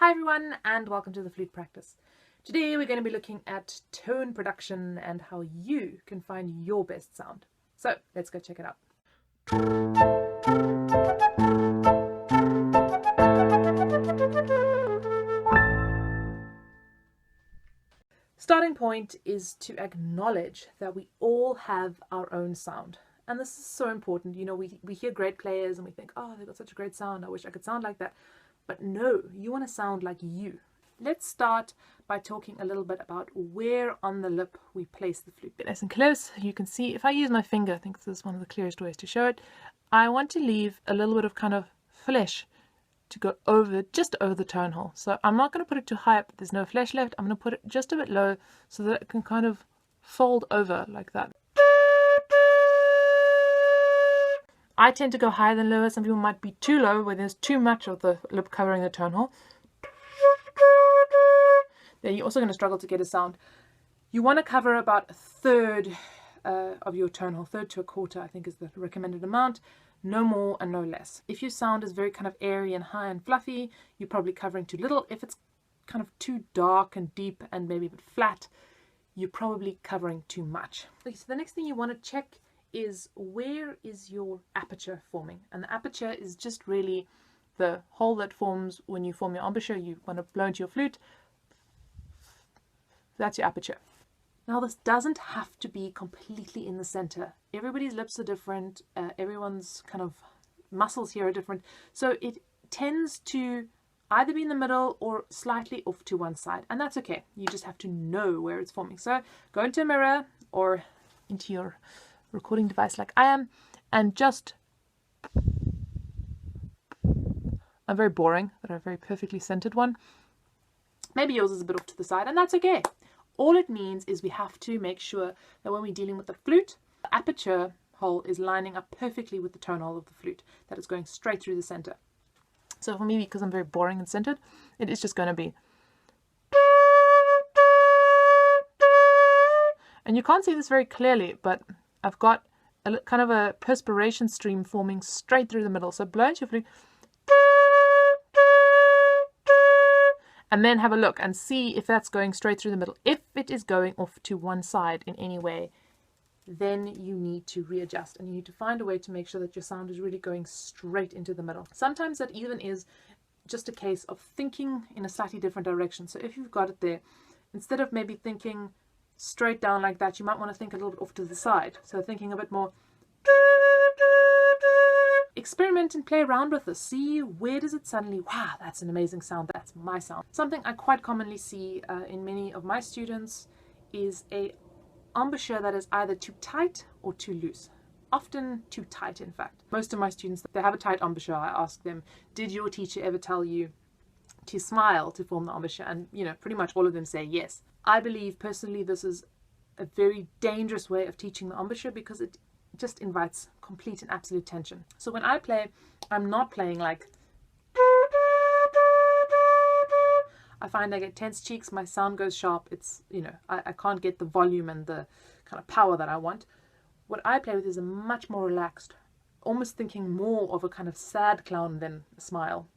Hi everyone and welcome to the Flute Practice. Today we're going to be looking at tone production and how you can find your best sound. So let's go check it out. Starting point is to acknowledge that we all have our own sound. And this is so important. You know, we hear great players and we think, oh, they've got such a great sound. I wish I could sound like that. But no, you want to sound like you. Let's start by talking a little bit about where on the lip we place the flute. Nice and close, you can see if I use my finger, I think this is one of the clearest ways to show it. I want to leave a little bit of kind of flesh to go over, just over the tone hole. So I'm not going to put it too high up, there's no flesh left. I'm going to put it just a bit low so that it can kind of fold over like that. I tend to go higher than lower. Some people might be too low where there's too much of the lip covering the tone hole. Then you're also going to struggle to get a sound. You want to cover about a third of your tone hole, third to a quarter I think is the recommended amount. No more and no less. If your sound is very kind of airy and high and fluffy, you're probably covering too little. If it's kind of too dark and deep and maybe a bit flat, you're probably covering too much. Okay, so the next thing you want to check is where is your aperture forming, and the aperture is just really the hole that forms when you form your embouchure. You want to blow into your flute. That's your aperture. Now this doesn't have to be completely in the center. Everybody's lips are different, everyone's kind of muscles here are different, so it tends to either be in the middle or slightly off to one side, and that's okay. You just have to know where it's forming. So go into a mirror or into your recording device like I am, and just, I'm very boring, but a very perfectly centered one. Maybe yours is a bit off to the side, and that's okay. All it means is we have to make sure that when we're dealing with the flute, the aperture hole is lining up perfectly with the tone hole of the flute, that it's going straight through the center. So for me, because I'm very boring and centered, it is just going to be, and you can't see this very clearly, but I've got a kind of a perspiration stream forming straight through the middle. So blow into your flute and then have a look and see if that's going straight through the middle. If it is going off to one side in any way, then you need to readjust and you need to find a way to make sure that your sound is really going straight into the middle. Sometimes that even is just a case of thinking in a slightly different direction. So if you've got it there, instead of maybe thinking straight down like that, you might want to think a little bit off to the side. So thinking a bit more. Experiment and play around with this. See where does it suddenly, wow, that's an amazing sound, that's my sound. Something I quite commonly see in many of my students is a embouchure that is either too tight or too loose. Often too tight, in fact. Most of my students, they have a tight embouchure. I ask them, did your teacher ever tell you to smile to form the embouchure? And you know, pretty much all of them say yes. I believe personally this is a very dangerous way of teaching the embouchure because it just invites complete and absolute tension. So when I play, I'm not playing like, I find I get tense cheeks, my sound goes sharp, it's, you know, I can't get the volume and the kind of power that I want. What I play with is a much more relaxed, almost thinking more of a kind of sad clown than a smile.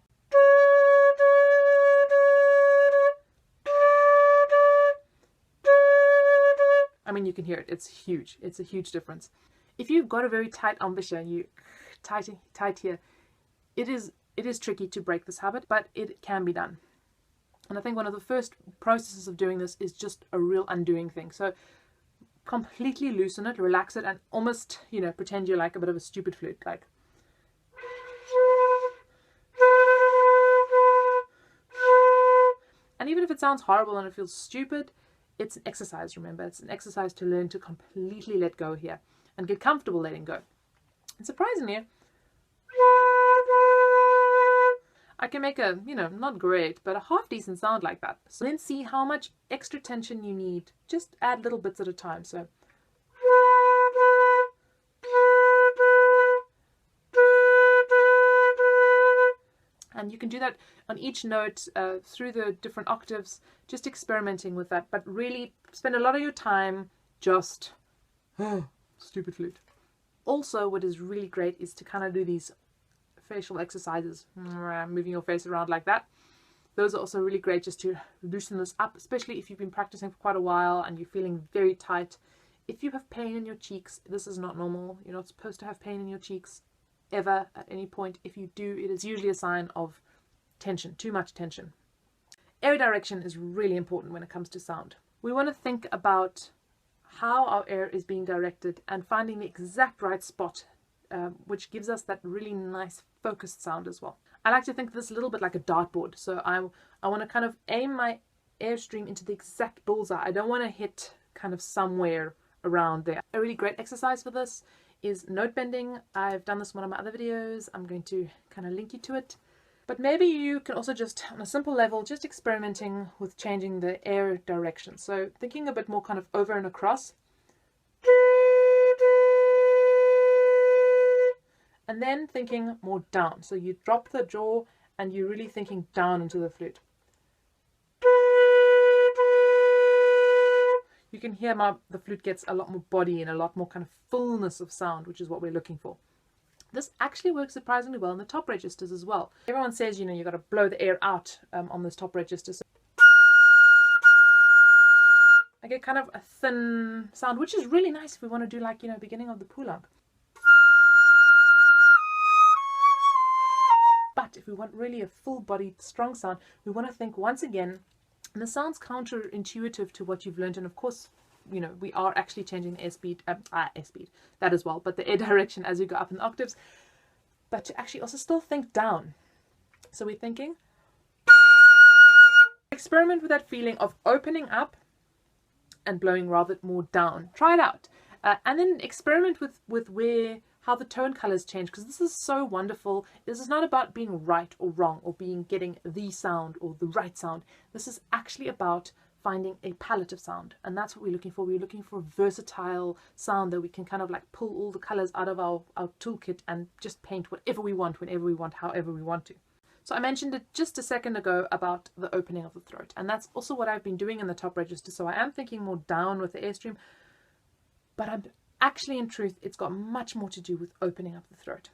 I mean, you can hear it, it's huge, it's a huge difference. If you've got a very tight embouchure and you tight here, it is tricky to break this habit, but it can be done. And I think one of the first processes of doing this is just a real undoing thing. So completely loosen it, relax it, and almost, you know, pretend you're like a bit of a stupid flute, like. And even if it sounds horrible and it feels stupid, it's an exercise, remember. It's an exercise to learn to completely let go here and get comfortable letting go. And surprisingly, I can make a, you know, not great, but a half decent sound like that. So then see how much extra tension you need. Just add little bits at a time. So and you can do that on each note through the different octaves, just experimenting with that, but really spend a lot of your time just stupid flute. Also, what is really great is to kind of do these facial exercises, moving your face around like that. Those are also really great just to loosen this up, especially if you've been practicing for quite a while and you're feeling very tight. If you have pain in your cheeks, this is not normal. You're not supposed to have pain in your cheeks ever at any point. If you do, it is usually a sign of tension, too much tension. Air direction is really important when it comes to sound. We want to think about how our air is being directed and finding the exact right spot, which gives us that really nice focused sound as well. I like to think of this a little bit like a dartboard. So I want to kind of aim my airstream into the exact bullseye. I don't want to hit kind of somewhere around there. A really great exercise for this is note bending. I've done this in one of my other videos. I'm going to kind of link you to it. But maybe you can also just, on a simple level, just experimenting with changing the air direction. So thinking a bit more kind of over and across. And then thinking more down. So you drop the jaw and you're really thinking down into the flute. You can hear the flute gets a lot more body and a lot more kind of fullness of sound, which is what we're looking for. This actually works surprisingly well in the top registers as well. Everyone says, you've got to blow the air out on this top register. So I get kind of a thin sound, which is really nice if we want to do like, beginning of the pulang. But if we want really a full-bodied, strong sound, we want to think once again, and this sounds counterintuitive to what you've learned, and of course, we are actually changing the airspeed, that as well, but the air direction as you go up in the octaves, but to actually also still think down. So we're thinking, experiment with that feeling of opening up and blowing rather more down. Try it out. And then experiment with how the tone colors change, because this is so wonderful. This is not about being right or wrong or getting the sound or the right sound. This is actually about finding a palette of sound, and that's what we're looking for. We're looking for a versatile sound that we can kind of like pull all the colors out of our toolkit and just paint whatever we want, whenever we want, however we want to. So I mentioned it just a second ago about the opening of the throat, and that's also what I've been doing in the top register. So I am thinking more down with the airstream, but I'm actually, in truth, it's got much more to do with opening up the throat.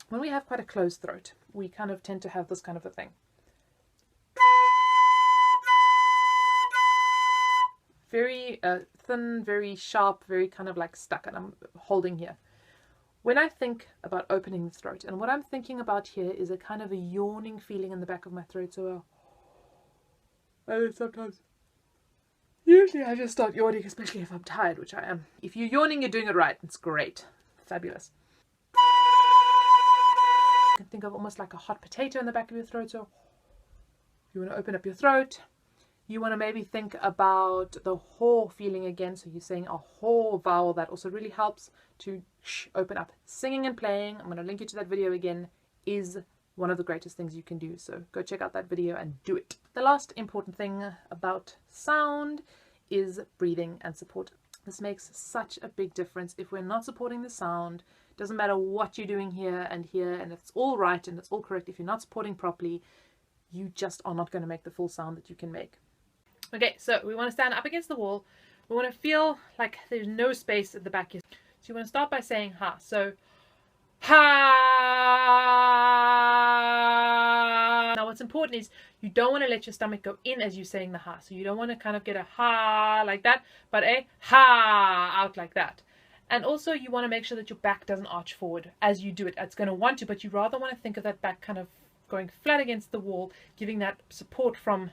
When we have quite a closed throat, we kind of tend to have this kind of a thing. Very thin, very sharp, very kind of like stuck, and I'm holding here. When I think about opening the throat, and what I'm thinking about here is a kind of a yawning feeling in the back of my throat. So sometimes, usually I just start yawning, especially if I'm tired, which I am. If you're yawning, you're doing it right. It's great. Fabulous. You can think of almost like a hot potato in the back of your throat. So you want to open up your throat. You want to maybe think about the haw feeling again. So you're saying a haw vowel. That also really helps to open up. Singing and playing, I'm going to link you to that video again, is one of the greatest things you can do. So go check out that video and do it. The last important thing about sound is breathing and support. This makes such a big difference. If we're not supporting the sound, it doesn't matter what you're doing here, and it's all right and it's all correct. If you're not supporting properly, you just are not going to make the full sound that you can make. Okay, so we want to stand up against the wall. We want to feel like there's no space at the back here. So you want to start by saying ha. So ha. Now what's important is you don't want to let your stomach go in as you're saying the ha. So you don't want to kind of get a ha like that, but a ha out like that. And also you want to make sure that your back doesn't arch forward as you do it. It's going to want to, but you rather want to think of that back kind of going flat against the wall, giving that support from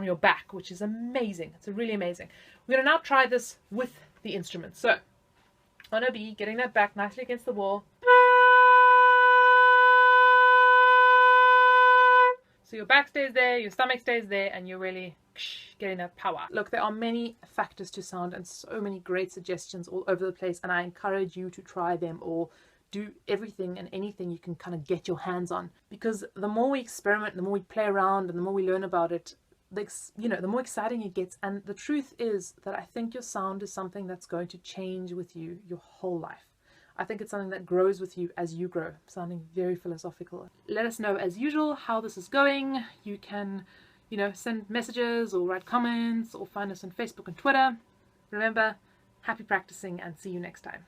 your back, which is amazing. It's really amazing. We're going to now try this with the instrument. So on a B, getting that back nicely against the wall. So your back stays there, your stomach stays there, and you're really getting that power. Look, there are many factors to sound and so many great suggestions all over the place, and I encourage you to try them all. Do everything and anything you can kind of get your hands on, because the more we experiment, the more we play around, and the more we learn about it, the more exciting it gets. And the truth is that I think your sound is something that's going to change with you your whole life. I think it's something that grows with you as you grow. Sounding very philosophical. Let us know as usual how this is going. You can, send messages or write comments or find us on Facebook and Twitter. Remember, happy practicing and see you next time.